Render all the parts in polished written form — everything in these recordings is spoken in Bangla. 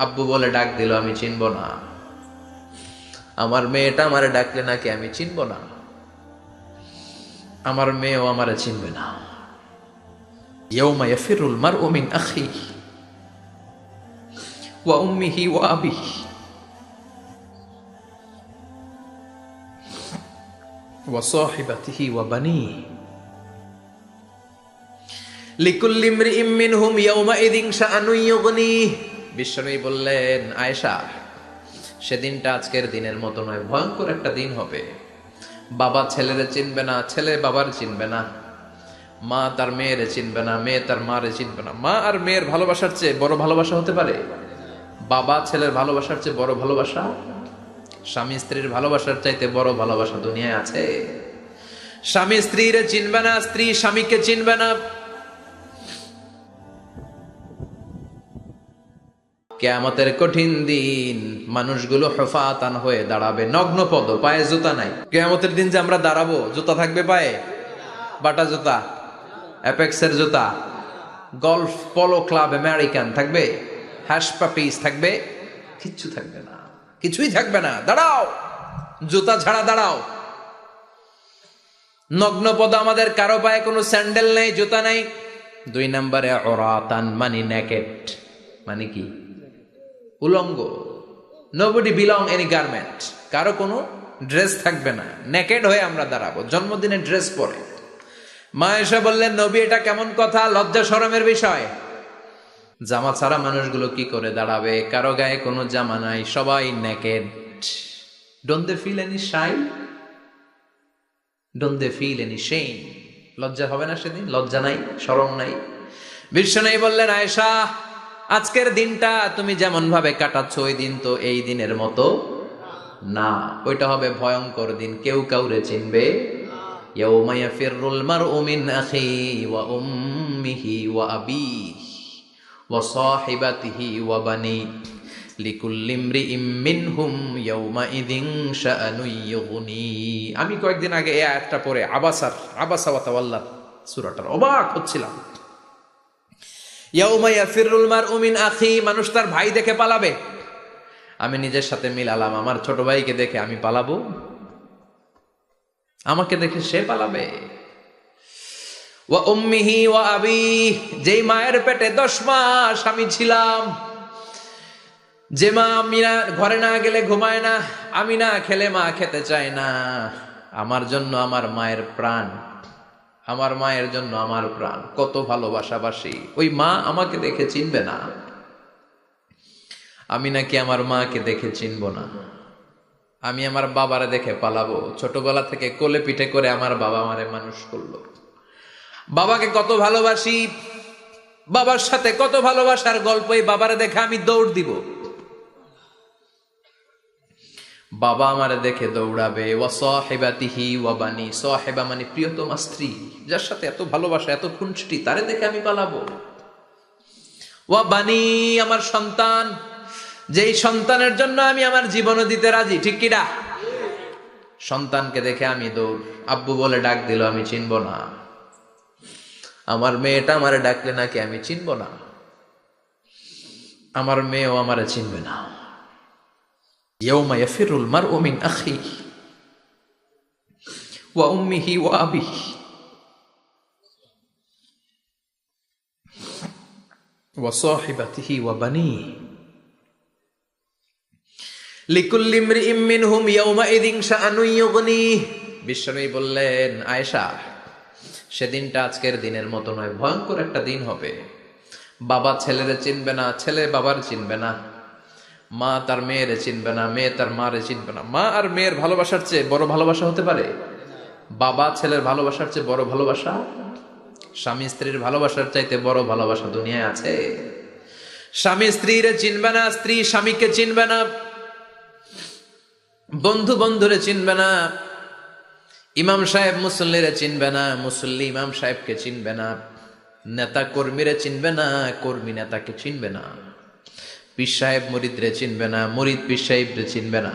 আব্বু বলে ডাক দিল, আমি চিনব না। আমার মেয়েটা আমারে ডাকলে নাকি আমি চিনব না। আমার মেয়েও আমারে চিনবে না। ইয়াউমা ইয়াফিরুল মারউ মিন আখিহি ওয়া উম্মিহি ওয়া আবিহি ওয়া সাহিবাতিহি ওয়া বানিহি লিকুল্লি ইমরিইম মিনহুম ইয়াউমাইযিন শাআনুন ইউগনিহি। বিশ্বনবী বললেন, আয়েশা, সেদিনটা আজকের দিনের মতো নয়, ভয়ঙ্কর একটা দিন হবে। বাবা ছেলেরে চিনবে না, ছেলে বাবার চিনবে না, মা তার মেয়েরে চিনবে না, মেয়ে তার মারে চিনবে না। মা আর মেয়ের ভালোবাসার চেয়ে বড় ভালোবাসা হতে পারে? বাবা ছেলের ভালোবাসার চেয়ে বড় ভালোবাসা? স্বামী স্ত্রীর ভালোবাসার চাইতে বড় ভালোবাসা দুনিয়ায় আছে? স্বামী স্ত্রীরে চিনবে না, স্ত্রী স্বামীকে চিনবে না। কিয়ামতের কঠিন দিন মানুষগুলো হুফাতান হয়ে দাঁড়াবে, নগ্ন পদ, পায়ে জুতা নাই। কিয়ামতের দিন যে আমরা দাঁড়াবো, জুতা থাকবে পায়ে? বাটা জুতা, অ্যাপেক্সের জুতা, গলফ পোলো ক্লাব আমেরিকান থাকবে? হ্যাশ পাপিস থাকবে? কিচ্ছু থাকবে না, কিছুই থাকবে না। দাঁড়াও, জুতা ছাড়া দাঁড়াও। নগ্ন পদ, আমাদের কারো পায়ে কোনো স্যান্ডেল নেই, জুতা নেই। 2 নম্বরে অরাতান মানে নেকেড, মানে কি? উলঙ্গ। নোবডি বিলং এনি গার্মেন্ট, কারো কোনো ড্রেস থাকবে না, নেকেড হয়ে আমরা দাঁড়াবো। জন্মদিনে ড্রেস পরে। মা এসে বললেন, নবী এটা কেমন কথা, লজ্জা শরমের বিষয়। জামা ছাড়া মানুষগুলো কি করে দাঁড়াবে? কারো গায়ে কোনো জামা নাই, সবাই naked. Don't they feel any shy? Don't they feel any shame? লজ্জা হবে না সেদিন? লজ্জা নাই, শরম নাই। বিশ্বনবী বললেন, আয়েশা, আজকের দিনটা তুমি যেমন ভাবে কাটাচ্ছ, ওই দিন তো এই দিনের মতো না। ওইটা হবে ভয়ঙ্কর দিন, কেউ কাউরে চিনবে। ইয়াউমা ইয়াফিরুল মারউ মিন আখিহি ওয়া উম্মিহি ওয়া আবিহি ওয়া সাহিবাতিহি ওয়া বানিহি লিকুল্লি ইমরিইম মিনহুম ইয়াউমাইযিন শাআনুন ইউগনিহি। আমি কয়েকদিন আগে এই আয়াতটা পড়ে আবাসা ওয়া তাওয়াল্লা সূরাটার অবাক হচ্ছিলাম। ইয়াউমা ইয়াফিরুল মারউ মিন আখি, মানুষ তার ভাই দেখে পালাবে। আমি নিজের সাথে মিলালাম, আমার ছোট ভাইকে দেখে আমি পালাবো? আমাকে দেখে সে পালাবে? ওয়া উম্মিহি ওয়া আবিহি, যেই মায়ের পেটে 10 মাস আমি ছিলাম, যে মা আমি না ঘরে না গেলে ঘুমায় না, আমি না খেলে মা খেতে চায় না, আমার জন্য আমার মায়ের প্রাণ, আমার মায়ের জন্য আমার প্রাণ, কত ভালোবাসাবাসী। ওই মা আমাকে দেখে চিনবে না, আমি নাকি আমার মাকে দেখে চিনব না। আমি আমার বাবারে দেখে পালাবো। ছোটবেলা থেকে কোলে পিঠে করে আমার বাবা আমারে মানুষ করলো। বাবাকে কত ভালোবাসি, বাবার সাথে কত ভালোবাসার গল্প, এই বাবারে দেখে আমি দৌড় দিব। বাবা আমারে দেখে দৌড়াবে। ওয়া সাহিবাতিহি ওয়া বানি, সাহিবা মানে প্রিয়তমা স্ত্রী, যার সাথে এত ভালোবাসা, এত খুনসুটি, তারে দেখে আমি পালাবো। ওয়া বানি, আমার সন্তান, যেই সন্তানের জন্য আমি আমার জীবনও দিতে রাজি, ঠিক কিনা? সন্তানকে দেখে আমি দৌড়। আব্বু বলে ডাক দিল, আমি চিনব না। আমার মেয়েটা আমারে ডাকলে নাকি আমি চিনব না। আমার মেয়েও আমারে চিনবে না। ইয়াউমা ইয়াফিরুল মারউ মিন আখিহি ওয়া উম্মিহি ওয়া আবিহি ওয়া সাহিবাতিহি ওয়া বানিহি লিকুল্লি ইমরিইম মিনহুম ইয়াউমাইযিন শাআনুন ইউগনিহি। বিশ্বনবী বললেন, আয়েশা, সেদিনটা আজকের দিনের মতো নয়, ভয়ঙ্কর একটা দিন হবে। বাবা ছেলেরে চিনবে না, ছেলে বাবার চিনবে না, মা তার মেয়েরে চিনবে না, মেয়ে তার মারে চিনবে না। মা আর মেয়ের ভালোবাসার চেয়ে বড় ভালোবাসা হতে পারে? বাবা ছেলের ভালোবাসার চেয়ে বড় ভালোবাসা? স্বামী স্ত্রীর ভালোবাসার চাইতে বড় ভালোবাসা দুনিয়ায় আছে? স্বামী স্ত্রীরে চিনবে না, স্ত্রী স্বামীকে চিনবে না, বন্ধু বন্ধুরে চিনবে না, ইমাম সাহেব মুসল্লিরে চিনবে না, মুসল্লি ইমাম সাহেবকে চিনবে না, নেতা কর্মীরে চিনবে না, কর্মী নেতাকে চিনবে না, পীর সাহেব মুরিদরে চিনবে না, মুরিদ পীর সাহেবরে চিনবে না।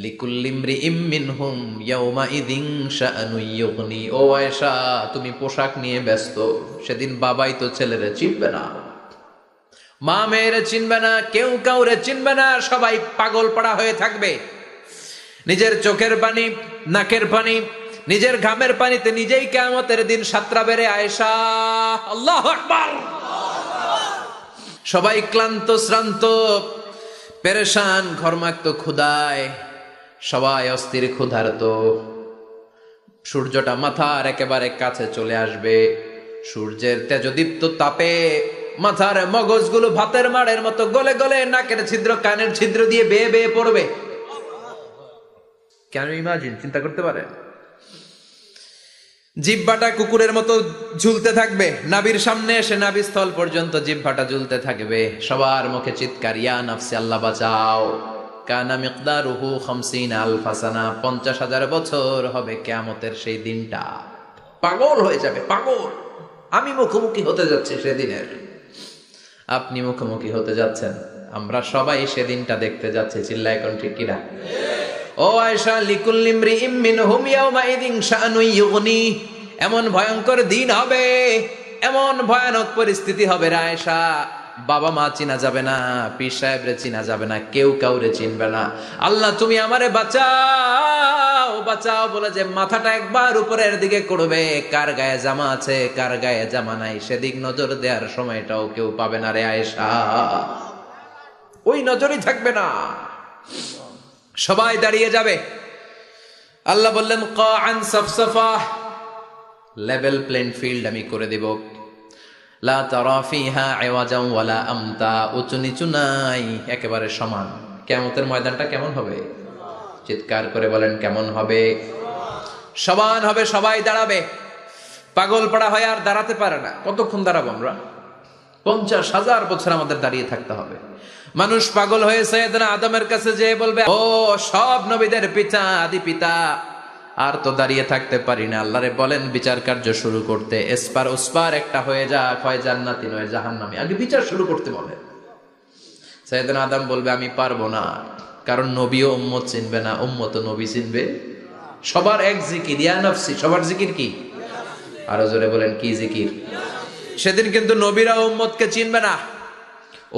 লিকুল্লি ইমরিইম মিনহুম ইয়াউমাইযিন শাআনুন ইউগনি। ও আয়েশা, তুমি পোশাক নিয়ে ব্যস্ত, সেদিন বাবাই তো ছেলেরে চিনবে না, মা মেয়েরে চিনবে না, কেউ কাউরে চিনবে না, সবাই পাগল পাড়া হয়ে থাকবে। নিজের চোখের পানি, নাকের পানি, নিজের ঘামের পানিতে নিজেই কিয়ামতের দিন সাতরা বেড়ে আয়েশা। আল্লাহু আকবার। সবাই ক্লান্ত শ্রান্ত, পেরেশান, ঘর্মাক্ত, ক্ষুধায় সবাই অস্থির, ক্ষুধার্ত। সূর্যটা মাথার একেবারে কাছে চলে আসবে। সূর্যের তেজদীপ্ত তাপে মাথার মগজগুলো ভাতের মাড়ের মতো গলে গলে নাকের ছিদ্র, কানের ছিদ্র দিয়ে বেয়ে বেয়ে পড়বে। কেন ইমাজিন, চিন্তা করতে পারেন? জিহ্বাটা কুকুরের মতো ঝুলতে থাকবে, নাভির সামনে এসে নাভিস্থল পর্যন্ত জিহ্বাটা ঝুলতে থাকবে। সবার মুখে চিৎকার, ইয়া নাফসি, আল্লাহ বাঁচাও। কানা মিকদারুহু 50,000 সানা, 50,000 বছর হবে কিয়ামতের সেই দিনটা। পাগল হয়ে যাবে, পাগল। আমি মুখোমুখি হতে যাচ্ছি সেদিনের, আপনি মুখোমুখি হতে যাচ্ছেন, আমরা সবাই সেদিনটা দেখতে যাচ্ছি। চিল্লায় কোন ঠিক কিনা? ও আয়েশা, লিকুল্লি ইমরিইম মিনহুম ইয়াওমাইযিন শাআনুন ইউগনি। এমন ভয়ঙ্কর দিন হবে, এমন ভয়ানক পরিস্থিতি হবে রে আয়েশা, বাবা মা চিনা যাবে না, পীর সাহেবরে চিনা যাবে না, কেউ কাউরে চিনবে না। আল্লাহ তুমি আমারে বাঁচাও, বাঁচাও বলে যে মাথাটা একবার উপরের দিকে করবে, কার গায়ে জামা আছে কার গায়ে জামা নাই সেদিক নজর দেওয়ার সময়টাও কেউ পাবে না রে আয়েশা। ওই নজরই থাকবে না, সবাই দাঁড়িয়ে যাবে। আল্লাহ বললেন কাআন সাফসাফা, লেভেল প্লেন ফিল্ড আমি করে দেব। লা তারা ফিহা আওয়াজান ওয়ালা আমতা, উঁচু নিচু নাই, একেবারে সমান। কিয়ামতের ময়দানটা কেমন হবে? চিৎকার করে বলেন কেমন হবে? সমান হবে, সবাই দাঁড়াবে। পাগল পাড়া হয় আর দাঁড়াতে পারে না। কতক্ষণ দাঁড়াবো আমরা? 50,000 বছর আমাদের দাঁড়িয়ে থাকতে হবে। মানুষ পাগল হয়ে সাইয়েদনা আদমের কাছে যেয়ে বলবে, ও সব নবীদের পিতা, আদি পিতা, আর তো দাঁড়িয়ে থাকতে পারি না, আল্লাহরে বলেন বিচার কার্য শুরু করতে। এসপার ওসপার একটা হয়ে যাক, হয় জান্নাতি নয় জাহান্নামী, আগে বিচার শুরু করতে বলেন। সাইয়েদনা আদম বলবে আমি পারবো না, কারণ নবীও উম্মত চিনবে না, উম্মত নবী চিনবে। সবার এক জিকির, ইয়া নাফসি। সবার জিকির কি? আরো জোরে বলেন কি জিকির? সেদিন কিন্তু নবীরা উম্মতকে চিনবে না,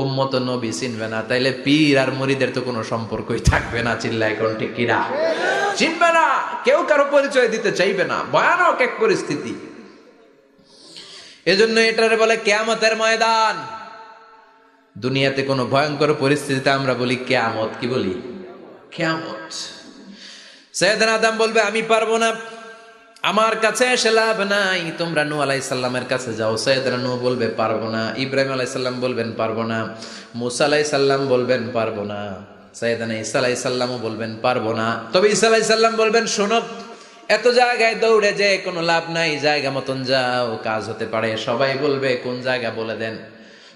উম্মত নবী চিনবে না, তাইলে পীর আর মুরিদের তো কোনো সম্পর্কই থাকবে না। চিল্লায় কোন ঠিক কিনা? চিনবে না, কেউ কারো পরিচয় দিতে চাইবে না। ভয়ানক এক পরিস্থিতি। এজন্য এটারে বলে কিয়ামতের ময়দান। দুনিয়াতে কোনো ভয়ঙ্কর পরিস্থিতিতে আমরা বলি কিয়ামত, কি বলি? কিয়ামত। সাইয়েদনা আদম বলবে আমি পারবো না, আমার কাছে এসে লাভ নাই, তোমরা নূহ আলাইহিস সালামের কাছে যাও। সাইয়েদনা নূহ বলবে পারবো না, ইব্রাহিম আলাইহিস সালাম বলবেন পারবো না, মূসা আলাইহিস সালাম বলবেন পারবো না, সাইয়েদনা ঈসা আলাইহিস সালামও বলবেন পারবো না। তবে ঈসা আলাইহিস সালাম বলবেন শোনো, এত জায়গায় দৌড়ে যে কোনো লাভ নাই, জায়গা মতন যাও, কাজ হতে পারে। সবাই বলবে কোন জায়গা বলে দেন।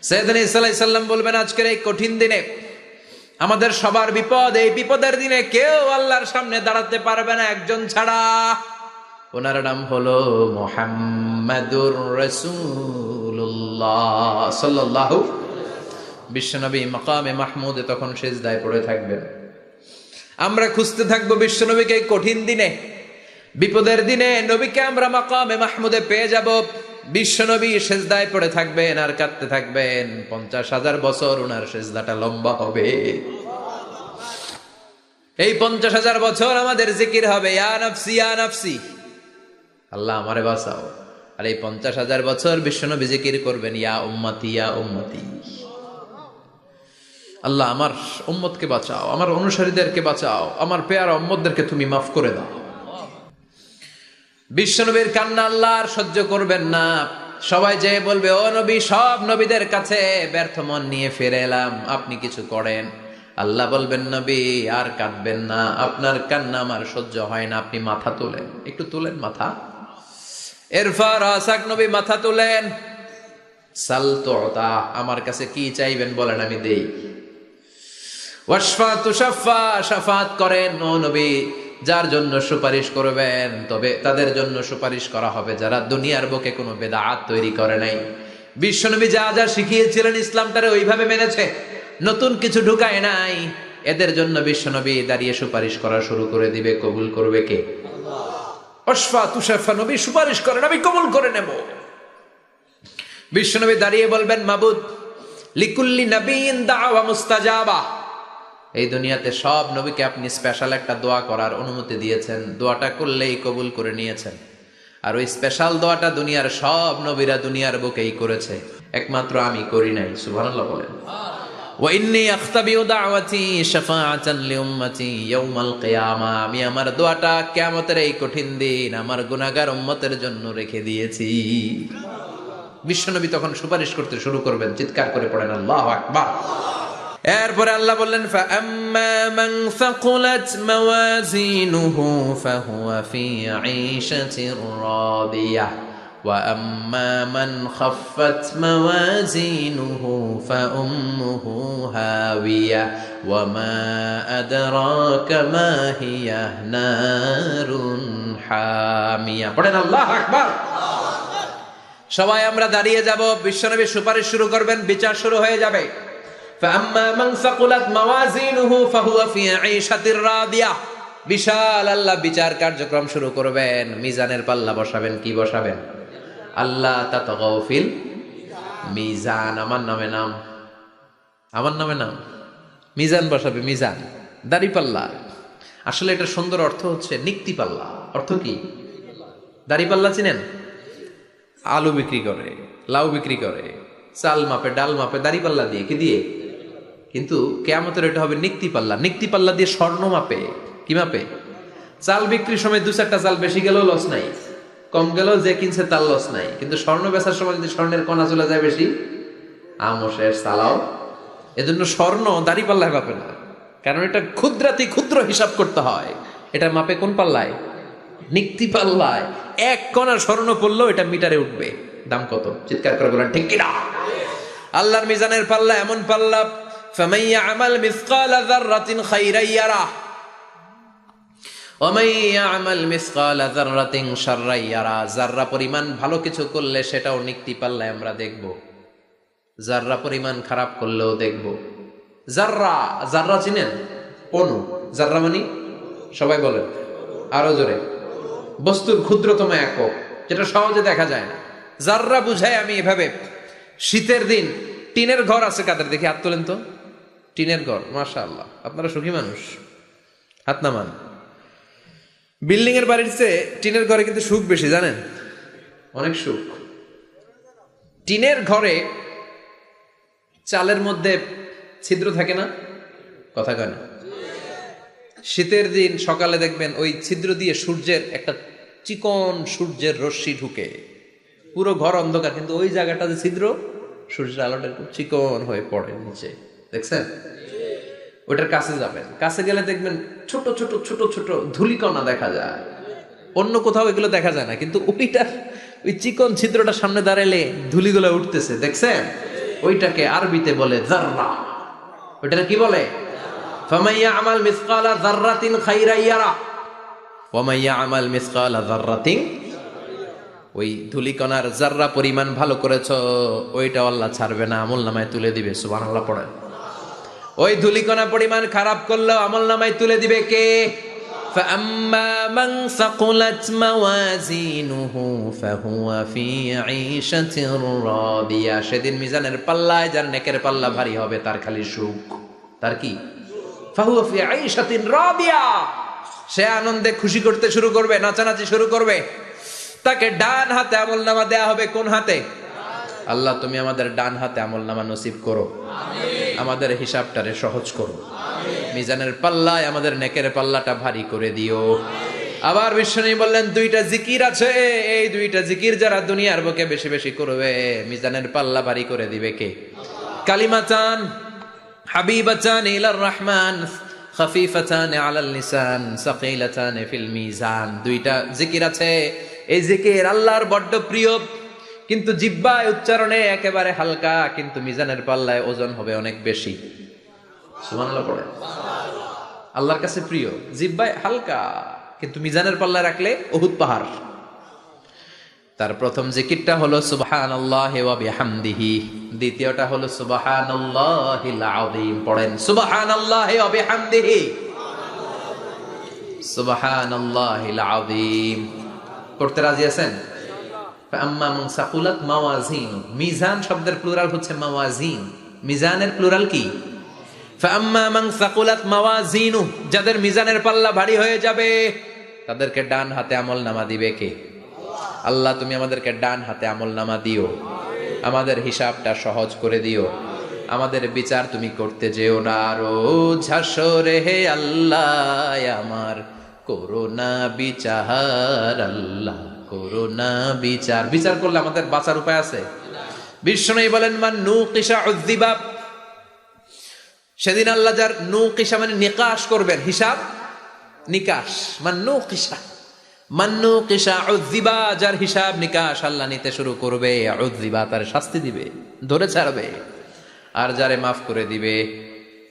সাইয়েদনা ঈসা আলাইহিস সালাম বলবেন আজকের এই কঠিন দিনে আমাদের সবার বিপদ, এই বিপদের দিনে কেউ আল্লাহর সামনে দাঁড়াতে পারবে না একজন ছাড়া। ওনার নাম হলো মুহাম্মাদুর রাসূলুল্লাহ সাল্লাল্লাহু। বিশ্বনবী মাকামে মাহমুদে তখন সিজদায় পড়ে থাকবেন। আমরা খুঁজতে থাকবো বিশ্বনবীকে এই কঠিন দিনে, বিপদের দিনে নবীকে আমরা মাকামে মাহমুদে পেয়ে যাব। বিশ্বনবী সিজদায় পড়ে থাকবেন আর কাঁদতে থাকবেন। 50,000 বছর ওনার সিজদাটা লম্বা হবে। এই 50,000 বছর আমাদের জিকির হবে ইয়া নাফসি ইয়া নাফসি, আল্লাহ আমারে বাঁচাও। আর এই 50,000 বছর বিশ্বনবী জিকির করবেন ইয়া উম্মতি ইয়া উম্মতি, আল্লাহ আমার উম্মতকে বাঁচাও, আমার অনুসারীদেরকে বাঁচাও, আমার পেয়ারা উম্মতদেরকে তুমি মাফ করে দাও। বিশ্বনবীর কান্না আল্লাহ আর সহ্য করবেন না। সবাই যে বলবে ও নবী, সব নবীদের কাছে ব্যর্থ মন নিয়ে ফিরে এলাম, আপনি কিছু করেন। আল্লাহ বলবেন নবী আর কাঁদবেন না, আপনার কান্না আমার সহ্য হয় না, আপনি মাথা তোলেন, একটু তোলেন মাথা। এরপর আসাক নবী মাথা তোলেন। সাল তুতা, আমার কাছে কি চাইবেন বলেন আমি দেই। ওয়াশফা তুশাফা, শাফাত করেন ও নবী, যার জন্য সুপারিশ করবেন তবে তাদের জন্য সুপারিশ করা হবে যারা দুনিয়ার বুকে কোনো বেদাত তৈরি করে নাই। বিশ্বনবী যা যা শিখিয়েছিলেন ইসলামটারে ওইভাবে মেনেছে, নতুন কিছু ঢুকায় নাই। এদের জন্য বিশ্বনবী দাঁড়িয়ে সুপারিশ করা শুরু করে দিবে। কবুল করবে কে? ওয়াশফা তুশাফা, নবী সুপারিশ করেন, আমি কবুল করে নেব। বিশ্বনবী দাঁড়িয়ে বলবেন মাবুদ, লিকুল্লি নবিয়্যিন দাওয়া মুস্তাজাবা। এই দুনিয়াতে সব নবীকে আপনি স্পেশাল একটা দোয়া করার অনুমতি দিয়েছেন, দোয়াটা করলেই কবুল করে নিয়েছেন। আর ওই স্পেশাল দোয়াটা দুনিয়ার সব নবীরা দুনিয়ার বুকেই করেছে, একমাত্র আমি করি নাই। সুবহানাল্লাহ বলেন। ওয়া ইন্নী আখতাবিউ দাওয়াতি শাফাআতান লিউম্মতি ইয়াউমাল কিয়ামা। আমি আমার দোয়াটা কিয়ামতের এই কঠিন দিন আমার গুনাহগার উম্মতের জন্য রেখে দিয়েছি। বিশ্বনবী তখন সুপারিশ করতে শুরু করবেন, চিৎকার করে পড়েন আল্লাহু আকবার। এরপরে আল্লাহ বললেন, ফাআম্মা মান সাকুলাত মাওয়াজিনুহু ফাহুয়া ফি ঈশাতির রাদিয়াহ ওয়া আম্মা মান খাফফাত মাওয়াজিনুহু ফাউম্মুহু হাওিয়া ওয়া মা আদরাকা মা হিয়া নারুন হামিয়া। পড়েন আল্লাহু আকবার। সবাই আমরা দাঁড়িয়ে যাব, বিশ্বনবী সুপারিশ শুরু করবেন, বিচার শুরু হয়ে যাবে। ফাআম্মা মান সাকুলাত মাওয়াজিনুহু ফাহুয়া ফি ঈশাতির রাদিয়াহ। বিশাল আল্লাহ বিচার কার্যক্রম শুরু করবেন, মিজানের পাল্লা বসাবেন। কি বসাবেন? আল্লাহ তাতাগাউ ফিল মিজান। আমার নামে নাম, আমার নামে নাম। মিজান বসাবে, মিজান দাড়ি পাল্লা। আসলে এটা সুন্দর অর্থ হচ্ছে নিক্তি পাল্লা। অর্থ কি? দাড়ি পাল্লা চিনেন? আলু বিক্রি করে, লাউ বিক্রি করে, চাল মাপে, ডাল মাপে, দাড়ি পাল্লা দিয়ে। কি দিয়ে? কিন্তু কিয়ামতের এটা হবে নিক্তি পাল্লা। নিক্তি পাল্লা দিয়ে স্বর্ণ মাপে। কি মাপে? চাল বিক্রির সময় দু চারটা চাল বেশি গেলেও লস নাই, কম গেলেও যে কিনছে তার লস নাই। কিন্তু স্বর্ণ বেচার সময় যদি স্বর্ণের কণা চলে যায় বেশি, আমও শেষ, চালাও। এজন্য স্বর্ণ দাড়ি পাল্লায় মাপে না, কারণ এটা ক্ষুদ্রাতি ক্ষুদ্র হিসাব করতে হয়। এটা মাপে কোন পাল্লায়? নিক্তি পাল্লায়। এক কণা স্বর্ণ পড়লেও এটা মিটারে উঠবে। দাম কত? চিৎকার করে বলেন ঠিক কিনা? আল্লাহর মিজানের পাল্লা এমন পাল্লা, ফামান ইয়ামাল মিসকালা যাররাতিন খাইরান ইয়ারাহ ওয়া মান ইয়ামাল মিসকালা যাররাতিন শাররান ইয়ারাহ। যাররা পরিমাণ ভালো কিছু করলে সেটাও নিক্তি পাল্লায় আমরা দেখব, যাররা পরিমাণ খারাপ করলেও দেখব। যাররা, যাররা চিনেন? অণু। যাররা মানে সবাই বলেন আরো জোরে। বস্তুর ক্ষুদ্রতম একক, যেটা সহজে দেখা যায় না। যাররা বুঝাই আমি এভাবে, শীতের দিন টিনের ঘর আছে কাদের? দেখি হাত তোলেন তো। টিনের ঘর, মাশাআল্লাহ, আপনারা সুখী মানুষ, হাত নামান। বিল্ডিং এর বাড়ির চেয়ে টিনের ঘরে কিন্তু সুখ বেশি, জানেন? অনেক সুখ। টিনের ঘরে চালের মধ্যে ছিদ্র থাকে না? কথা কয় না? শীতের দিন সকালে দেখবেন ওই ছিদ্র দিয়ে সূর্যের একটা চিকন সূর্যের রশ্মি ঢুকে, পুরো ঘর অন্ধকার, কিন্তু ওই জায়গাটা যে ছিদ্র, সূর্যের আলোটা একটু চিকন হয়ে পড়ে নিচে, দেখছেন? ওটার কাছে যাবেন, কাছে গেলে দেখবেন ছোট ছোট ছোট ছোট ধূলিকণা দেখা যায়। অন্য কোথাও এগুলো দেখা যায় না, কিন্তু ওইটা, ওই চিকন ছিদ্রটা সামনে দাঁড়ালে ধূলিগুলো উঠতেছে, দেখছেন? ওইটাকে আরবিতে বলে যাররা। ওইটা কি বলে? ফামান ইয়ামাল মিসকালা যাররাতিন খাইরান ইয়ারা ওয়া মান ইয়ামাল মিসকালা যাররাতিন। ওই ধূলিকণার যাররা পরিমাণ ভালো করেছো, ওইটা আল্লাহ ছাড়বে না, আমলনামায় তুলে দিবে। সুবহানাল্লাহ পড়েন। ওই ধূলিকণা পরিমাণ খারাপ করলেও আমলনামায় তুলে দিবে কে? ফাআম্মা মান সাকুলাত মাওয়াজিনুহু ফাহুয়া ফি ঈশাতির রাদিয়া। সেদিন মিজানের পাল্লায় যার নেকের পাল্লা ভারী হবে তার খালি সুখ। তার কি? ফাহুয়া ফি ঈশাতিন রাদিয়া। সে আনন্দে খুশি করতে শুরু করবে, নাচানাচি শুরু করবে। তাকে ডান হাতে আমলনামা দেয়া হবে। কোন হাতে? আল্লাহ তুমি আমাদের ডান হাতে আমলনামা নসিব করো, আমাদের হিসাবটারে সহজ করো, মিজানের পাল্লায় আমাদের নেকের পাল্লাটা ভারী করে দিও। আবার বিশ্বনবী বললেন, দুইটা জিকির আছে, এই দুইটা জিকির যারা দুনিয়ার বুকে বেশি বেশি করবে, মিজানের পাল্লা ভারী করে দিবে কে? কালিমাতান হাবিবাতান ইলার রহমান খাফিফাতান আলাল লিসান সাকিলাতান ফিল মিজান। দুইটা জিকির আছে, এই জিকির আল্লাহর বড্ড প্রিয়, কিন্তু জিহ্বায় উচ্চারণে একেবারে হালকা, কিন্তু মিজানের পাল্লায় ওজন হবে অনেক বেশি। সুবহানাল্লাহ পড়ে। আল্লাহর কাছে প্রিয়, জিহ্বায় হালকা, কিন্তু মিজানের পাল্লায় রাখলে উহুদ পাহাড়। তার প্রথম জিকিরটা হলো সুবহানাল্লাহি ওয়া বিহামদিহি, দ্বিতীয়টা হলো সুবহানাল্লাহিল আযীম। পড়েন সুবহানাল্লাহি ওয়া বিহামদিহি, সুবহানাল্লাহিল আযীম। পড়তে রাজি আছেন? ফাআম্মা মান সাকুলাত মাওয়াজিন। মিজান শব্দের প্লুরাল হচ্ছে মাওয়াজিন। মিজানের প্লুরাল কি? ফাআম্মা মান সাকুলাত মাওয়াজিনু, যাদের মিজানের পাল্লা ভারী হয়ে যাবে তাদেরকে ডান হাতে আমলনামা দিবে কে? আল্লাহ তুমি আমাদেরকে ডান হাতে আমলনামা দিও, আমাদের হিসাবটা সহজ করে দিও, আমাদের বিচার তুমি করতে যেও না রোজ হাসরে হে আল্লাহ আমার করোনা বিচার, আল্লাহ করোনা বিচার। বিচার করলে আমাদের বাঁচার উপায় আছে? বিষ্ণু বলেন মান নুকিশা উযযিবা, সেদিন আল্লাহ যার নুকিশা মানে নিকাশ করবেন, হিসাব নিকাশ, মান নুকিশা উযযিবা, যার হিসাব নিকাশ আল্লাহ নিতে শুরু করবে, উযযিবা তার শাস্তি দিবে, ধরে ছাড়বে। আর যারে মাফ করে দিবে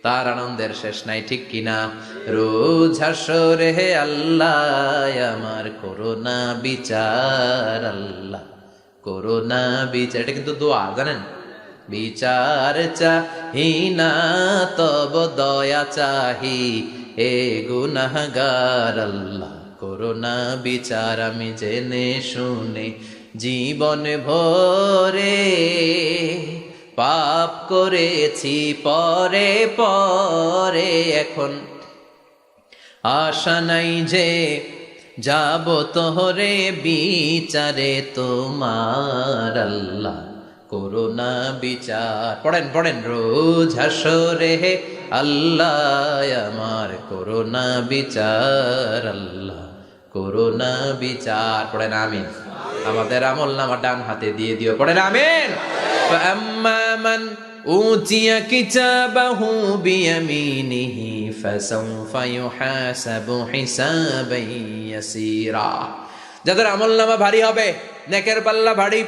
তার আনন্দের শেষ নাই, ঠিক কিনা? রোজ হাসরে হে আল্লাহ আমার করোনা বিচার, আল্লাহ করোনা বিচার। এটা কিন্তু দোয়া, জানেন? বিচার চাহি না তব দয়া চাহি হে গুনাহগার, আল্লাহ করোনা বিচার। আমি জেনে শুনে জীবন ভরে পাপ করেছি পরে পরে, এখন আশা নাই যে যাব তোহরে বিচারে তোমার, আল্লাহ করোনা বিচার। পড়েন পড়েন, রোজ হাসরে হে আল্লাহ আমার করোনা বিচার, আল্লাহ করোনা বিচার। পড়েন আমিন। আমাদের আমলনামা ডান হাতে দিয়ে দিও, পড়েন আমিন। فأما من أوتي كتابه بيمينه فسوف يحاسب حسابا يسيرا, যাদের আমলনামা ভারী হবে, নেকের পাল্লা ভারী,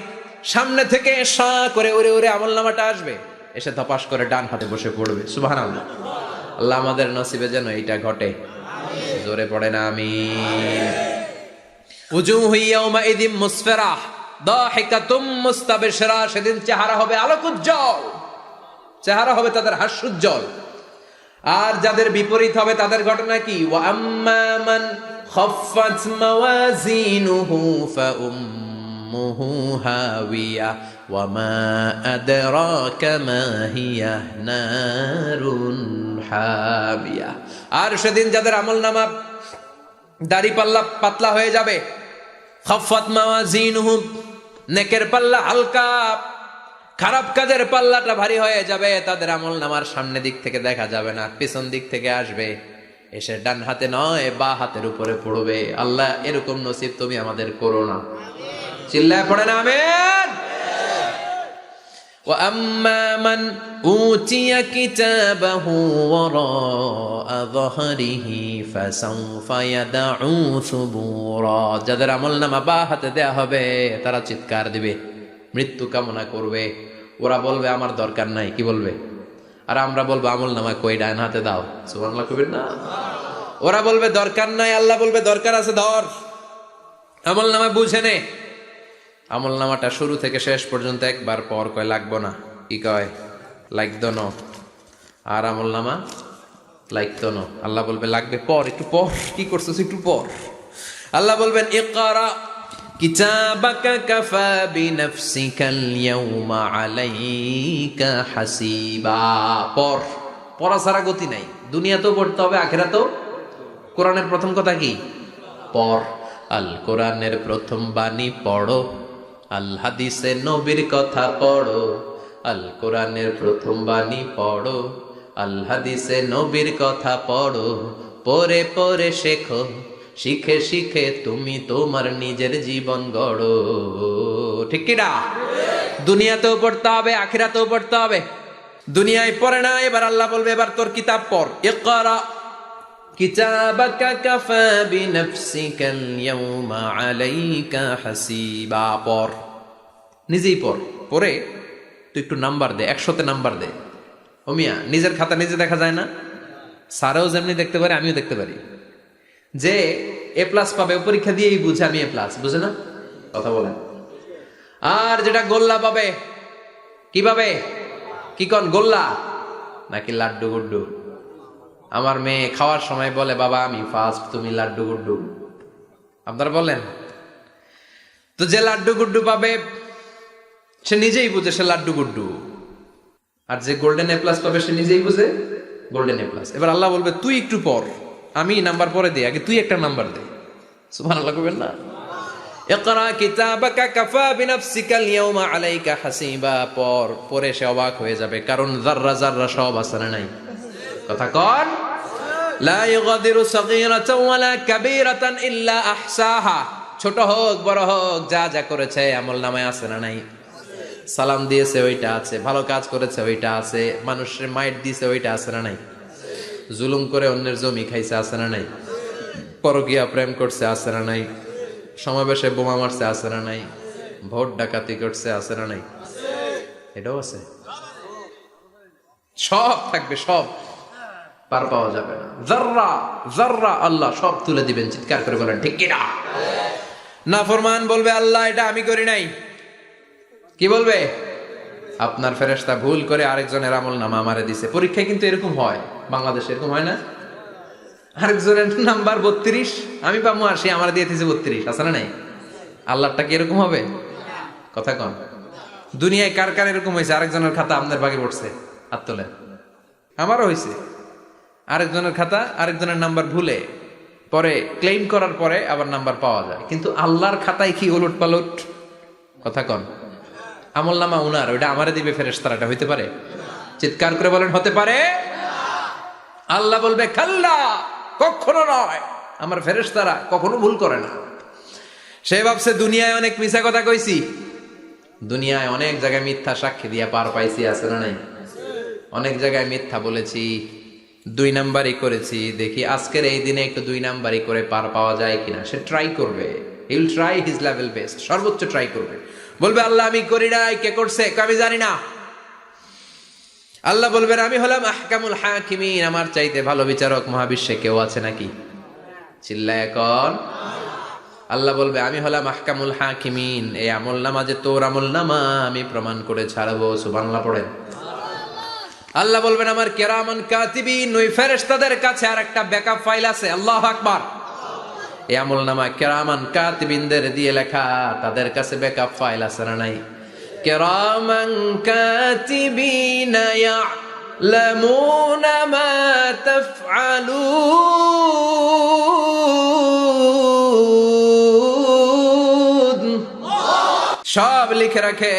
সামনে থেকে সা করে উড়ে উড়ে আমলনামাটা আসবে, এসে ধপাস করে ডান হাতে বসে পড়বে। সুবহানাল্লাহ। আল্লাহ আমাদের নসিবে যেন এইটা ঘটে, জোরে পড়েন আমিন। উজুহু ইয়াউমাইযিন মুসফিরাহ দাহিকাতুম মুস্তাবশিরা, সেদিন চেহারা হবে আলোকোজ্জ্বল, চেহারা হবে তাদের হাস্যোজ্জ্বল। আর যাদের বিপরীত হবে তাদের ঘটনা কি? ওয়া আম্মা মান খাফফাত মাওয়াজিনুহু ফাউম্মুহু হাওিয়া ওয়া মা আদরাকা মা হিয়া নারুন হামিয়া। আর সেদিন যাদের আমলনামা দাড়ি পাল্লা পাতলা হয়ে যাবে, খাফফাত মাওয়াজিনুহু নেকের পাল্লা হালকা, খারাপ কাজের পাল্লাটা ভারী হয়ে যাবে, তাদের আমলনামার সামনে দিক থেকে দেখা যাবে না, পিছন দিক থেকে আসবে, এসে ডান হাতে নয় বা হাতের উপরে পড়বে। আল্লাহ এরকম নসিব তুমি আমাদের করো না। চিল্লায় পড়েন আমিন। وَأَمَّا مَنْ أُوتِيَ كِتَابَهُ وَرَاءَ ظَهْرِهِ فَسَوْفَ يَدْعُو ثُبُورًا, যাদের আমলনামা বা হাতে দেয়া হবে তারা চিৎকার দিবে, মৃত্যু কামনা করবে। ওরা বলবে আমার দরকার নাই, কি বলবে? আর আমরা বলবো আমলনামা কই, ডান হাতে দাও। সুবহানাল্লাহ কইবেন না? ওরা বলবে দরকার নাই, আল্লাহ বলবে দরকার আছে, ধর আমলনামা বুঝে নে। আমলনামাটা শুরু থেকে শেষ পর্যন্ত একবার পর কয় লাগবো না, কি কয়? লাগতো না। আর আমলনামা লাগতো না, আল্লাহ বলবে লাগবে পর, একটু পর, কি করছিস একটু পর। আল্লাহ বলবেন ইকরা কিতাবাকা কাফা বিনাফসিকাল ইয়াউমা আলাইকা হাসিবা, পর, পড়া ছাড়া গতি নাই। দুনিয়াতেও পড়তে হবে, আখিরাতেও। কোরআনের প্রথম কথা কি? পড়। আল কোরআনের প্রথম বাণী পড়ো, আল হাদিসে নবীর কথা পড়ো। আল কোরআনের প্রথম বাণী পড়ো, আল হাদিসে নবীর কথা পড়ো। পড়ে পড়ে শেখো, শিখে শিখে তুমি তোমার নিজের জীবন গড়ো। ঠিক কি না? দুনিয়াতেও পড়তে হবে, আখিরাতেও পড়তে হবে। দুনিয়ায় পড়ে না, এবার আল্লাহ বলবে এবার তোর কিতাব পড়। ইকরা কিতাবাকা কাফা বিনাফসিকাল ইয়াউমা আলাইকা হাসিবা, পড়, নিজেই পড়। পড়ে তুই একটু নাম্বার দে, 100তে নাম্বার দে। ও মিয়া, নিজের খাতা নিজে দেখা যায় না? স্যারও যেমনি দেখতে পারে, আমিও দেখতে পারি। যে এ প্লাস পাবে ও পরীক্ষা দিয়েই বুঝে আমি এ প্লাস, বুঝে না? কথা বলেন। আর যেটা গোল্লা পাবে, কি পাবে? কি কন, গোল্লা নাকি লাড্ডু গুড্ডু? আমার মেয়ে খাওয়ার সময় বলে বাবা আমি ফার্স্ট, তুমি লাড্ডু গুড্ডু। আপনারা বলেন তো, যে লাড্ডু গুড্ডু পাবে সে নিজেই বুঝে সে লাড্ডু গুড্ডু। আর যে গোল্ডেন এ প্লাস পাবে সে নিজেই বুঝে গোল্ডেন এ প্লাস। এবার আল্লাহ বলবে তুই একটু পর, আমি নাম্বার পরে দিই, আগে তুই একটা নাম্বার দে। সুবহানাল্লাহ কইবেন না? ইকরা কিতাবাকা কাফা বিনাফসিকাল ইয়াউমা আলাইকা হাসিবা, পরে সে অবাক হয়ে যাবে, কারণ যাররা যাররা সব আছে না নাই? কথা কন। লা ইগাদিরু সাগীরাতান ওয়ালা কাবীরাতান ইল্লা আহসাহা, ছোট হোক বড় হোক যা যা করেছে আমলনামায় আছে না নাই? সালাম দিয়েছে ওইটা আছে, ভালো কাজ করেছে ওইটা আছে, মানুষের মাইট দিয়েছে ওইটা আছে না নাই? জুলুম করে অন্যের জমি খাইছে আছে না নাই? পরকীয়া প্রেম করছে আছে না নাই? সমাবেশে বোমা মারছে আছে না নাই? ভোট ডাকাতি করছে আছে না নাই? এটাও আছে, সব থাকবে, সব পার পাওয়া যাবে না। যাররা যাররা আল্লাহ সব তুলে দিবেন, চিৎকার করে বলেন ঠিক কিনা? নাফরমান বলবে আল্লাহ এটা আমি করি নাই। কি বলবে? আপনার ফেরেশতা ভুল করে আরেকজনের আমলনামা আমারে দিছে। পরীক্ষায় কিন্তু এরকম হয়, বাংলাদেশে এরকম হয় না? আরেকজনের নাম্বার 32, আমি পাবো 80, আমার দিয়ে দিয়েছে 32, আছে না নাই? আল্লাহটা কি এরকম হবে? কথা কন। দুনিয়ায় কার কার এরকম হয়েছে আরেকজনের খাতা আপনার ভাগে পড়ছে? হাত তোলেন। আমারও হয়েছে, আরেকজনের খাতা আরেকজনের নাম্বার ভুলে পরে ক্লেম করার পরে আবার নাম্বার পাওয়া যায়, কিন্তু আল্লাহর খাতায় কি উলট পালট? কথা কন। আমলনামা উনার, ওইটা আমারে দিবে ফেরেশতারা, এটা হইতে পারে? চিৎকার করে বলেন হতে পারে? আল্লাহ বলবে খাল্লা, কখনো নয়, আমার ফেরেশতারা কখনো ভুল করে না। সে ভাবছে দুনিয়ায় অনেক মিছা কথা কইছি, দুনিয়ায় অনেক জায়গায় মিথ্যা সাক্ষী দিয়া পার পাইছি, আছে না নাই? অনেক জায়গায় মিথ্যা বলেছি, 2 নাম্বারই করেছি, দেখি আজকের এই দিনে একটু 2 নাম্বারই করে পার পাওয়া যায় কিনা। সে ট্রাই করবে, he will try his level best, সর্বোচ্চ ট্রাই করবে। বলবে আল্লাহ আমি করি নাই, কে করছে? আমি জানি না। আল্লাহ বলবেন আমি হলাম আহকামুল হাকিমিন, আমার চাইতে ভালো বিচারক মহাবিশ্বে কেউ আছে নাকি? চিল্লায় এখন। আল্লাহ বলবে আমি হলাম আহকামুল হাকিমিন, এই আমলনামা যে তোর আমলনামা আমি প্রমাণ করে ছাড়বো। সুবহানাল্লাহ পড়েন। আল্লাহ বলবেন আমার কিরামান কাতিবিন, ওই ফেরেশতাদের কাছে আর একটা ব্যাকআপ ফাইল আছে। আল্লাহু আকবার। এই আমলনামা কিরামান কাতিবিনদের দিয়ে লেখা, তাদের কাছে ব্যাকআপ ফাইল আছে না নাই? কিরামান কাতিবিনা ইয়ালামুনা মা তাফআলুন, সব লিখে রাখে।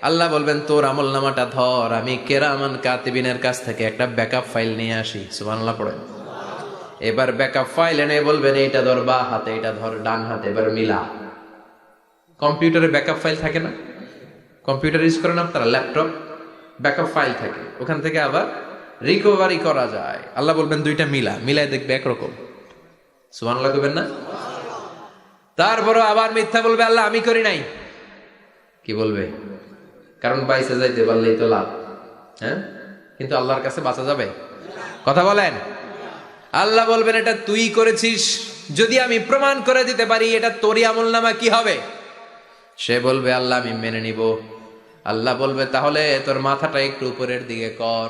আল্লাহ বলবেন তোর আমলনামাটা ধর, আমি কিরামান কাতিবিনের কাছ থেকে একটা ব্যাকআপ ফাইল নিয়ে আসি। সুবহানাল্লাহ পড়েন। এবার ব্যাকআপ ফাইল এনে বলবেন এইটা ধর বা হাতে, এটা ধর ডান হাতে, এবার মিলা। কম্পিউটারে ব্যাকআপ ফাইল থাকে না? কম্পিউটার ইউজ করেন আপনারা, ল্যাপটপ, ব্যাকআপ ফাইল থাকে, ওখান থেকে আবার রিকভারি করা যায়। আল্লাহ বলবেন দুইটা মিলা, মিলাই দেখবে একরকম। সুবহানাল্লাহ কইবেন না? তারপরও আবার মিথ্যা বলবে আল্লাহ আমি করি নাই। কি বলবে? কারণ বাইসে যাইতে পারলেই তো লাভ, হ্যাঁ? কিন্তু আল্লাহর কাছে বাঁচা যাবে? কথা বলেন। আল্লাহ বলবেন এটা তুই করেছিস, যদি আমি প্রমাণ করে দিতে পারি এটা তোরই আমলনামা, কি হবে? সে বলবে আল্লাহ আমি মেনে নিব। আল্লাহ বলবে তাহলে তোর মাথাটা একটু উপরের দিকে কর,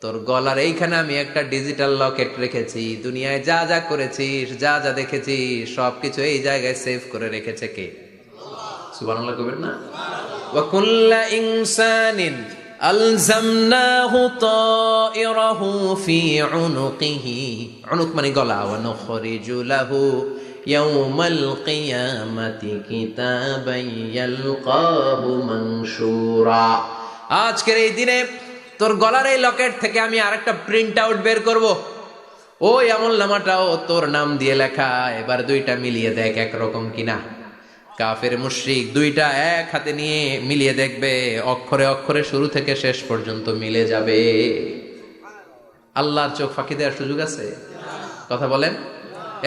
তোর গলার এইখানে আমি একটা ডিজিটাল লকেট রেখেছি, দুনিয়ায় যা যা করেছিস, যা যা দেখেছিস সবকিছু এই জায়গায় সেভ করে রেখেছে কে? সুবহানাল্লাহ কইবেন না? ওয়া কুল্লা ইনসানিন আলজামনাহু তায়রাহু ফি উনুকিহি, উনুক মানে গলা, ওয়া নুখরিজু লাহু ইয়াউমাল কিয়ামাতি কিতাবান ইয়ালকাহু মানশুরা। আজকের এই দিনে তোর গলার এই লকেট থেকে আমি আরেকটা প্রিন্ট আউট বের করব, ওই আমলনামাটাও তোর নাম দিয়ে লেখা। এবার দুইটা মিলিয়ে দেখ একরকম কিনা। কাফের মুশরিক দুইটা এক হাতে নিয়ে মিলিয়ে দেখবে, অক্ষরে অক্ষরে শুরু থেকে শেষ পর্যন্ত মিলে যাবে। আল্লাহর চোখ ফাঁকি দেওয়ার সুযোগ আছে? কথা বলেন।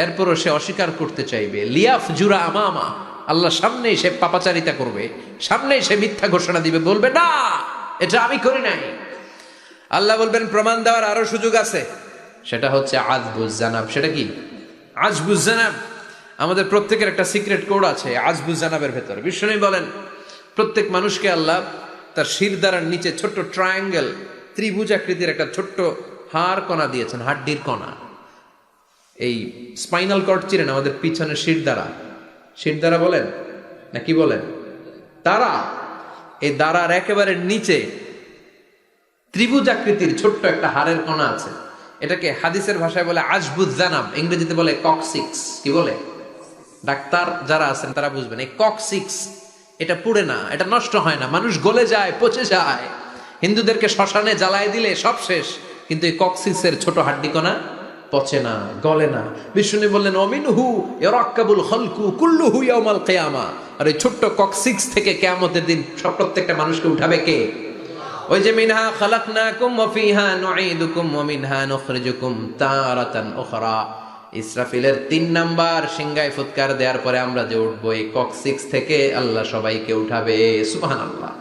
এরপরও সে অস্বীকার করতে চাইবে। লিয়াফ জুরা আমামা, আল্লাহ সামনেই সে পাপাচারিতা করবে, সামনেই সে মিথ্যা ঘোষণা দিবে, বলবে না এটা আমি করি নাই। আল্লাহ বলবেন প্রমাণ দেওয়ার আরো সুযোগ আছে, সেটা হচ্ছে আজবুজ জানাব। সেটা কি? আজবুজ জানাব। আমাদের প্রত্যেকের একটা সিক্রেট কোড আছে আজবুজ জানাবের ভেতর। বিষ্ণু বলেন প্রত্যেক মানুষকে আল্লাহ তার শিরদাঁড়ার নিচে ছোট্ট ট্রায়াঙ্গেল, ত্রিভুজ আকৃতির একটা ছোট্ট হাড় কণা দিয়েছেন, হাড্ডির কণা। এই স্পাইনাল কর্ড চিনেন, আমাদের পিছনে শিরদাঁড়া, শিরদাঁড়া বলেন না কি বলেন? তারা, এই দাঁড়ার একেবারে নিচে ত্রিভুজ আকৃতির ছোট্ট একটা হাড়ের কণা আছে, এটাকে হাদিসের ভাষায় বলে আজবুজ জানাব, ইংরেজিতে বলে ককসিক্স। কি বলে? ডাক্তার যারা আছেন তারা বুঝবেন। এই ককসিক্স এটা পুড়ে না, এটা নষ্ট হয় না, মানুষ গলে যায়, পচে যায়। হিন্দুদেরকে শ্মশানে জ্বালায় দিলে সব শেষ, কিন্তু এই ককসিক্সের ছোট হাড্ডি কণা পচে না, গলে না। বিষ্ণু বললেন অমিনহু ইয়ারাক্কাবুল খালকু কুল্লুহু ইয়াউমাল কিয়ামা। আর এই ছোট্ট ককসিক্স থেকে কিয়ামতের দিন সব প্রত্যেকটা মানুষকে উঠাবে কে? ওই যে মিনহা খালাকনাকুম ওয়া ফিহা নুঈদুকুম ওয়া মিনহা নুখরিজুকুম তারাতান উখরা। ইসরাফিলের 3 নাম্বার সিংগায় ফুৎকার দেওয়ার পরে আমরা যে উঠবো, এই ককসিক্স থেকে আল্লাহ সবাইকে উঠাবে। সুবহানাল্লাহ।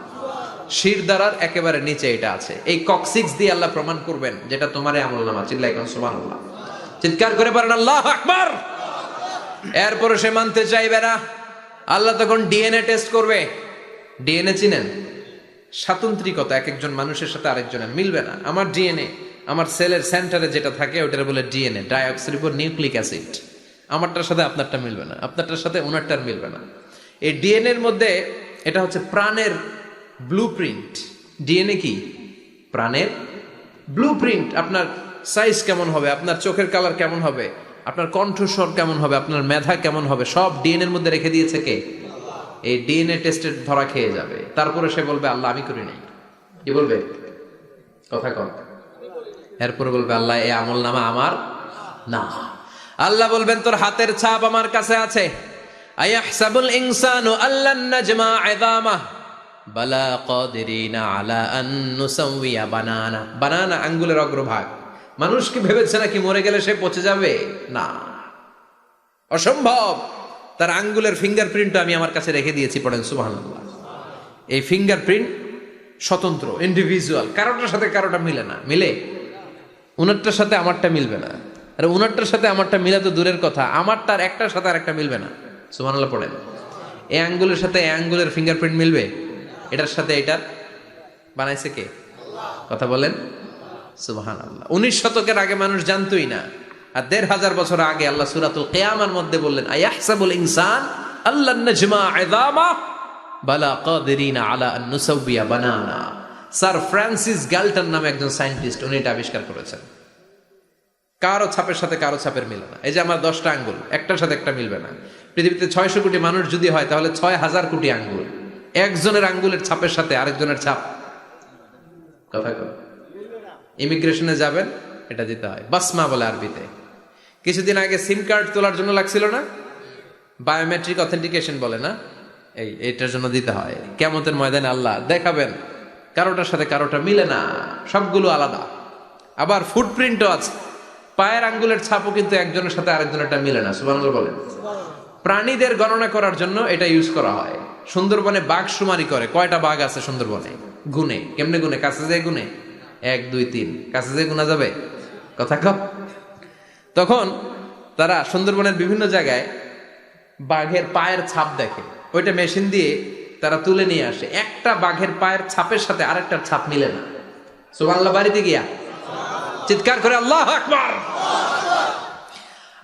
শিরদাঁড়ার একেবারে নিচে এটা আছে। এই ককসিক্স দিয়ে আল্লাহ প্রমাণ করবেন যেটা তোমার আমলনামা। চিল্লায় কোন সুবহানাল্লাহ, চিৎকার করে পারেন আল্লাহু আকবার। এরপরে সে মানতে চাইবে না। আল্লাহ তখন ডিএনএ টেস্ট করবে। ডিএনএ চিনেন? স্বাতন্ত্রিকতা, এক একজন মানুষের সাথে আরেকজনের মিলবে না। আমার ডিএনএ, আমার সেলের সেন্টারে যেটা থাকে ওটার বলে ডিএনএ, ডাইঅক্সিরিবোনিউক্লিক অ্যাসিড। আমারটার সাথে আপনারটা মিলবে না, আপনারটার সাথে ওনারটার মিলবে না। এই ডিএনএর মধ্যে এটা হচ্ছে প্রাণের ব্লুপ্রিন্ট। ডিএনএ কি? প্রাণের ব্লুপ্রিন্ট। আপনার সাইজ কেমন হবে, আপনার চোখের কালার কেমন হবে, আপনার কণ্ঠস্বর কেমন হবে, আপনার মেধা কেমন হবে, সব ডিএনএর মধ্যে রেখে দিয়েছে কে? এই ডিএনএ টেস্টের ধরা খেয়ে যাবে। তারপরে সে বলবে আল্লাহ আমি করি নাই। কি বলবে? কথা কম। এরপরে বলবে আল্লাহ এই আমল নামা আমার না। আল্লাহ বলবেন তোর হাতের ছাপ আমার কাছে আছে। আয়াহসাবুল ইনসানু আল্লান নাজমা ইযামা বালা কাদিরিনা আলা আন নুসাউইয়া বানানা। বানানা আঙ্গুলের অগ্রভাগ। মানুষ কি ভেবেছে নাকি মরে গেলে সে পচে যাবে? না, অসম্ভব। তার আঙ্গুলের ফিঙ্গারপ্রিন্ট আমি আমার কাছে রেখে দিয়েছি। পড়েন সুবহানাল্লাহ। এই ফিঙ্গারপ্রিন্ট স্বতন্ত্র, ইন্ডিভিজুয়াল, কারোটার সাথে কারোটা মিলে না। মিলে? উনারটার সাথে আমারটা মিলবে না। আর উনারটার সাথে আমারটা মিলা তো দূরের কথা, আমারটার একটার সাথে আরেকটা মিলবে না। সুবহানাল্লাহ পড়েন। এই আঙ্গুলের সাথে এই আঙ্গুলের ফিঙ্গারপ্রিন্ট মিলবে? এটার সাথে এটার বানাইছে কে? কথা বলেন সুবহানাল্লাহ। 19 শতকের আগে মানুষ জানতোই না। আর 1500 বছর আগে আল্লাহ সূরাতুল কিয়ামার মধ্যে বললেন আয়াহসাবুল ইনসান আল্লান নাজমা ইযামা বালা কাদিরিনা আলা আন নুসাউইয়া বানানা। স্যার ফ্রান্সিস গ্যালটন নামে একজন সায়েন্টিস্ট, উনি এটা আবিষ্কার করেছেন। কারো ছাপের সাথে কারো ছাপের মিলে না। এই যে আমার 10টা আঙ্গুল, একটার সাথে একটা মিলবে না। পৃথিবীতে 600 কোটি মানুষ যদি হয় তাহলে 6000 কোটি আঙ্গুল। একজনের আঙ্গুলের ছাপের সাথে আরেকজনের ছাপ, কথা কয়, ইমিগ্রেশনে যাবেন এটা দিতে হয়, বাসমা বলে আরবিতে। কিছুদিন আগে সিম কার্ড তোলার জন্য লাগছিল না, বায়োমেট্রিক অথেন্টিকেশন বলে না, এইটার জন্য দিতে হয়। কিয়ামতের ময়দানে আল্লাহ দেখাবেন কারোটার সাথে কারোটা মিলে না, সবগুলো আলাদা। আবার ফুটপ্রিন্টও আছে, পায়ের আঙ্গুলের ছাপও কিন্তু একজনের সাথে আরেকজনেরটা মিলে না। সুবহানাল্লাহ বলেন। প্রাণীদের গণনা করার জন্য এটা ইউজ করা হয়। সুন্দরবনে বাঘ শুমারি করে, কয়টা বাঘ আছে সুন্দরবনে গুনে। কেমনে গুনে? কাছে যায় গুনে, 1 2 3, কাছে যায় গুনা যাবে? কথা কম। তখন তারা সুন্দরবনের বিভিন্ন জায়গায় বাঘের পায়ের ছাপ দেখে, ওইটা মেশিন দিয়ে তারা তুলে নিয়ে আসে। একটা বাঘের পায়ের ছাপের সাথে আরেকটার ছাপ মিলে না। সুবহানাল্লাহ। বাড়িতে গিয়া চিৎকার করে আল্লাহু আকবার।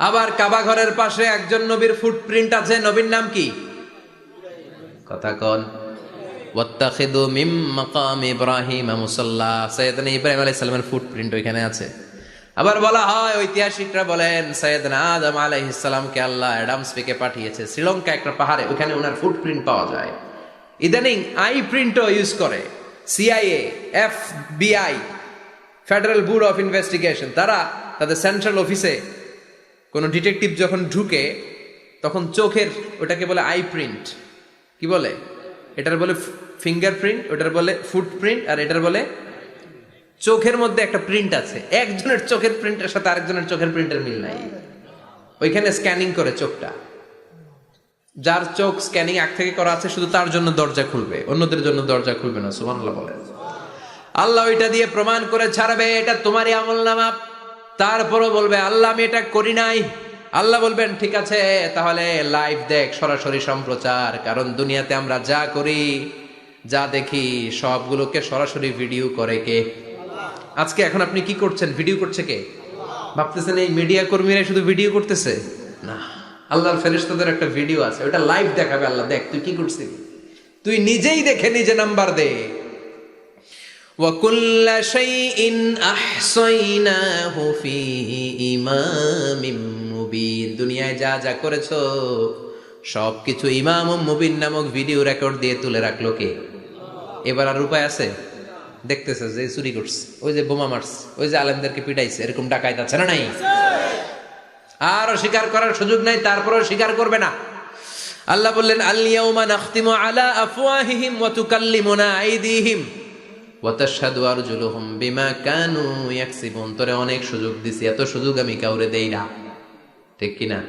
আবার কাবা ঘরের পাশে একজন নবীর ফুটপ্রিন্ট আছে। নবীর নাম কি? কথা কন। ওয়াত্তাখিদু মিম মাকাম ইব্রাহিম মুসাল্লা। সাইয়েদনা ইব্রাহিম আলাইহিস সালামের ফুটপ্রিন্ট ওইখানে আছে। আবার বলা হয়, ঐতিহাসিকরা বলেন সাইয়েদনা আদম আলাইহিস সালামকে আল্লাহ অ্যাডামস পেকে পাঠিয়েছে শ্রীলঙ্কা একটা পাহাড়ে, ওখানে ওনার ফুটপ্রিন্ট পাওয়া যায়। ইদানিং আই প্রিন্টও ইউজ করে CIA, FBI, federal bureau of investigation. তারা তাদের সেন্ট্রাল অফিসে কোনো ডিটেকটিভ যখন ঢুকে তখন চোখের, ওটাকে বলে আই প্রিন্ট। কি বলে? এটার বলে ফিঙ্গারপ্রিন্ট, ওটার বলে ফুটপ্রিন্ট, আর এটার বলে চোখের মধ্যে একটা প্রিন্ট আছে। একজনের চোখের প্রিন্টের সাথে আরেকজনের চোখের প্রিন্টের মিল নাই। ওইখানে স্ক্যানিং করে চোখটা। যার চোখ স্ক্যানিং আগ থেকে করা আছে শুধু তার জন্য দরজা খুলবে, অন্যদের জন্য দরজা খুলবে না। সুবহানাল্লাহ বলেন। আল্লাহ ওইটা দিয়ে প্রমাণ করে ছাড়বে এটা তোমারই আমলনামা। তারপরও বলবে আল্লাহ আমি এটা করি নাই। আল্লাহ বলবেন ঠিক আছে, তাহলে লাইভ দেখ, সরাসরি সম্প্রচার। কারণ দুনিয়াতে আমরা যা করি, যা দেখি, সবগুলোকে সরাসরি ভিডিও করে কে? আজকে এখন আপনি কি করছেন? ভিডিও করছে কে? ভাবতেছেন এই মিডিয়া কর্মীরা শুধু ভিডিও করতেছে? না, আল্লাহর ফেরেশতাদের একটা ভিডিও আছে, ওটা লাইভ দেখাবে। আল্লাহ দেখ তুই কি করছিস, তুই নিজেই দেখে নিজে নাম্বার দে। وكل شيء أحصيناه في إمام مبين দুনিয়ায় যা যা করেছো সবকিছু ইমাম মুবিন নামক ভিডিও রেকর্ড দিয়ে তুলে রাখলো কে? এবার আর উপায় আছে? দেখতেছে যে চুরি করছে, ওই যে বোমা মারছে, ওই যে আলেমদেরকে পিটাইছে, এরকম ডাকাইত আছে না নাই? আর স্বীকার করার সুযোগ নাই, তারপরেও স্বীকার করবে না। আল্লাহ বললেন আল ইয়াউমা নাখতিমু আলা আফওয়াহিহিম ওয়া তুকাল্লিমুনা আইদিহিম ওয়া তাশহাদু আরজুলুহুম বিমা কানু ইয়াকসিবুন। তোরে অনেক সুযোগ দিছি, এত সুযোগ আমি কাউরে দেই না, ঠিক কি না?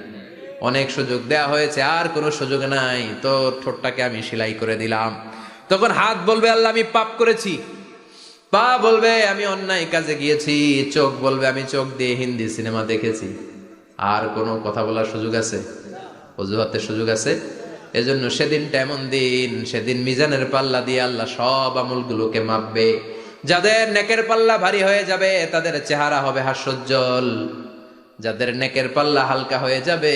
অনেক সুযোগ দেয়া হয়েছে, আর কোনো সুযোগ নাই, তোর ঠোঁটটাকে আমি সেলাই করে দিলাম। তখন হাত বলবে আল্লাহ আমি পাপ করেছি, পা বলবে আমি অন্যায় কাজে গিয়েছি, চোখ বলবে আমি চোখ দিয়ে হিন্দি সিনেমা দেখেছি। আর কোনো কথা বলার সুযোগ আছে? অজুহাতের সুযোগ আছে? এজন্য সেদিনটা এমন দিন, সেদিন মিজানের পাল্লা দিয়ে আল্লাহ সব আমলগুলোকে মাপবে। যাদের নেকের পাল্লা ভারী হয়ে যাবে তাদের চেহারা হবে হাস্যোজ্জ্বল, যাদের নেকের পাল্লা হালকা হয়ে যাবে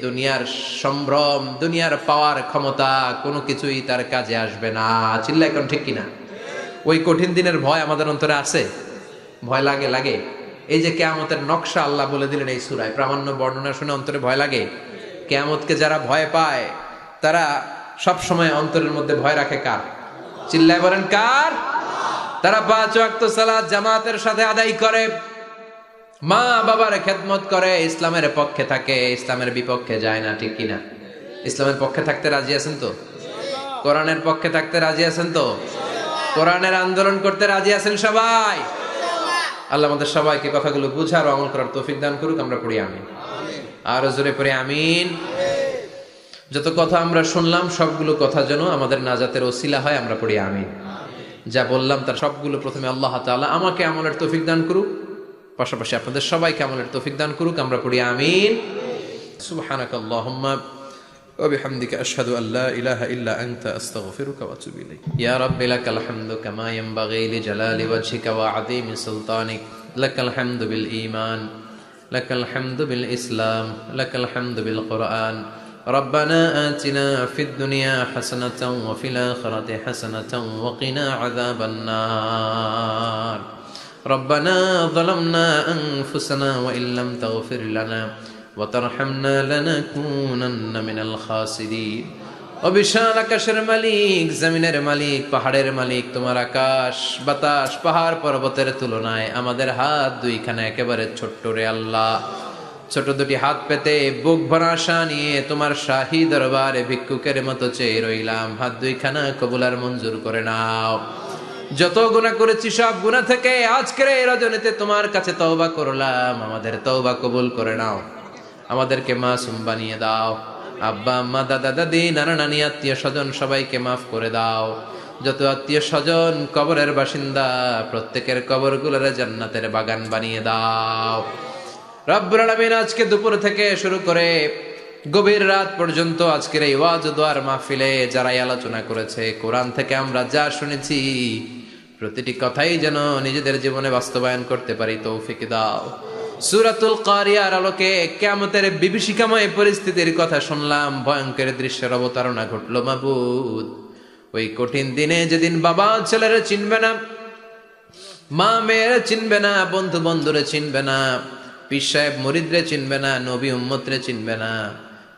দুনিয়ার সম্ভ্রম, দুনিয়ার পাওয়ার ক্ষমতা কোনো কিছুই তার কাজে আসবে না। চিল্লা এখন ঠিক কিনা? ওই কঠিন দিনের ভয় আমাদের অন্তরে আছে? ভয় লাগে? লাগে। এই যে কিয়ামতের নকশা আল্লাহ বলে দিলেন এই সূরায়, প্রামাণ্য বর্ণনা শুনে অন্তরে ভয় লাগে। কিয়ামতকে যারা ভয় পায় তারা সব সময় অন্তরের মধ্যে ভয় রাখে কার? চিল্লায় বলেন কার? তারা 5 ওয়াক্ত সালাত জামাতের সাথে আদায় করে, মা বাবার খেদমত করে, ইসলামের পক্ষে থাকে, ইসলামের বিপক্ষে যায় না, ঠিক কিনা? ইসলামের পক্ষে থাকতে রাজি আছেন তো? কোরআনের পক্ষে থাকতে রাজি আছেন তো? কোরআনের আন্দোলন করতে রাজি আছেন সবাই? আল্লাহ আমাদের সবাইকে কথাগুলো বুঝার ও আমল করার তৌফিক দান করুক। আমরা পড়ি আমিন। আর জোরে পড়ি আমিন। যত কথা আমরা শুনলাম সবগুলো কথা যেন আমাদের নাজাতের ওসিলা হয়, আমরা পড়ি আমিন। যা বললাম তার সবগুলো প্রথমে আল্লাহ তাআলা আমাকে আমলের তৌফিক দান করুক, পাশাপাশি আপনাদের সবাইকে আমলের তৌফিক দান করুক। আমরা পড়ি আমিন। সুবহানাকাল্লাহুম্মা ওয়া বিহামদিকা আশহাদু আল্লা ইলাহা ইল্লা আনতা আস্তাগফিরুকা ওয়া আতুবু ইলাইক। ইয়া রাব্বি লাকাল হামদু কামা ইয়ানবাগি লিজালালি ওয়াজহিকা ওয়া আযীমি সুলতানিক। লাকাল হামদু বিল ঈমান, লাকাল হামদু বিল ইসলাম, লাকাল হামদু বিল কুরআন। ربنا آتنا في الدنيا حسنة وفي الآخرة حسنة وقنا عذاب النار. ربنا ظلمنا أنفسنا وإن لم تغفر لنا وترحمنا لنكونن من الخاسرين. অবিশাল আকাশের মালিক, জমিনের মালিক, পাহাড়ের মালিক, তোমার আকাশ বাতাস পাহাড় পর্বতের তুলনায় আমাদের হাত দুইখানা একেবারে ছোট্ট রে আল্লাহ। ছোট দুটি হাত পেতে বুক ভরা আশা নিয়ে তোমার শাহী দরবারে ভিক্ষুকের মতো চেয়ে রইলাম। হাত দুইখানা কবুল আর মঞ্জুর করে নাও। যত গুনাহ করেছি সব গুনাহ থেকে আজকের এই রজনীতে তোমার কাছে তওবা করলাম, আমাদের তওবা কবুল করে নাও। আমাদেরকে মাসুম বানিয়ে দাও। আব্বা আম্মা দাদা দাদি নানা নানি আত্মীয় স্বজন সবাইকে মাফ করে দাও। যত আত্মীয় স্বজন কবরের বাসিন্দা প্রত্যেকের কবরগুলোরে জান্নাতের বাগান বানিয়ে দাও। রব্বুল আলামিন আজকে দুপুর থেকে শুরু করে গভীর রাত পর্যন্ত আজকের এই ওয়াজ ও দোয়ার মাহফিলে যারাই আলোচনা করেছে, কোরআন থেকে আমরা যা শুনেছি প্রতিটি কথাই যেন নিজেদের জীবনে বাস্তবায়ন করতে পারি তৌফিক দাও। সূরাতুল কারিয়ার আলোকে কিয়ামতের বিভীষিকাময় পরিস্থিতির কথা শুনলাম, ভয়ঙ্কর দৃশ্যের অবতারণা ঘটলো মাবুদ। ওই কঠিন দিনে যেদিন বাবা ছেলেরে চিনবে না, মা মেয়ের চিনবে না, বন্ধু বন্ধুরে চিনবে না, পীর সাহেব মুরিদরে চিনবে না, নবী উম্মতরে চিনবে না,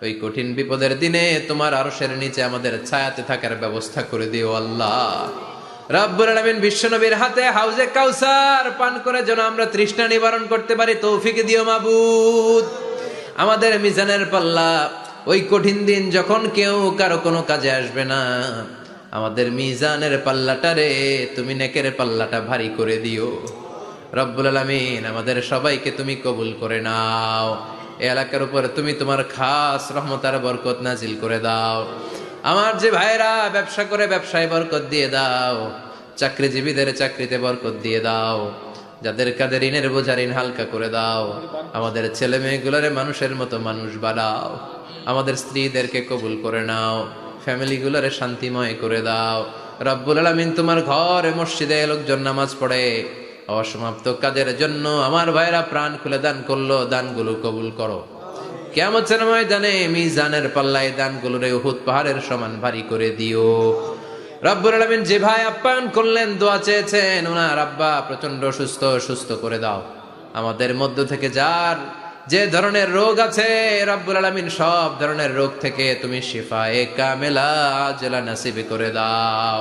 ওই কঠিন বিপদের দিনে তোমার আরশের নিচে আমাদের ছায়াতে থাকার ব্যবস্থা করে দিও আল্লাহ। রব্বুল আলামিন বিশ্বনবীর হাতে হাউজে কাউসার পান করে যেন আমরা তৃষ্ণা নিবারণ করতে পারি তৌফিক দিও মাবুদ। আমাদের মিজানের পাল্লা ওই কঠিন দিন যখন কেউ কারো কোনো কাজে আসবে না, আমাদের মিজানের পাল্লাটারে তুমি নেকের পাল্লাটা ভারী করে দিও রব্বুল আলামিন। আমাদের সবাইকে তুমি কবুল করে নাও। এই এলাকার উপর তুমি তোমার খাস রহমত আর বরকত নাজিল করে দাও। আমার যে ভাইরা ব্যবসা করে ব্যবসায় বরকত দিয়ে দাও, চাকরিজীবীদের চাকরিতে বরকত দিয়ে দাও, যাদের কাঁধে ঋণের বোঝা ঋণ হালকা করে দাও। আমাদের ছেলে মেয়েগুলোরে মানুষের মতো মানুষ বানাও। আমাদের স্ত্রীদেরকে কবুল করে নাও, ফ্যামিলিগুলোরে শান্তিময় করে দাও রব্বুল আলামিন। তোমার ঘরে মসজিদে লোকজন নামাজ পড়ে, অসমাপ্ত কাজের জন্য আমার ভাইরা প্রাণ খুলে দান করলো, দানগুলো কবুল করো। কিয়ামতের ময়দানে মিজানের পাল্লায় দানগুলোরে উহুদ পাহাড়ের সমান ভারী করে দিও। রব্বুল আলামিন যে ভাই আপ্যায়ন করলেন, দোয়া চেয়েছেন, ওনার আব্বা প্রচন্ড সুস্থ করে দাও। আমাদের মধ্য থেকে যার যে ধরনের রোগ আছে, রব্বুল আলামিন সব ধরনের রোগ থেকে তুমি শিফায়ে কামেলা আজলা নসিব করে দাও।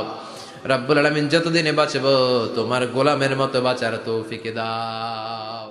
রব্বুল আলামিন যতদিনে বাঁচবো তোমার গোলামের মতো বাঁচার তৌফিক দাও।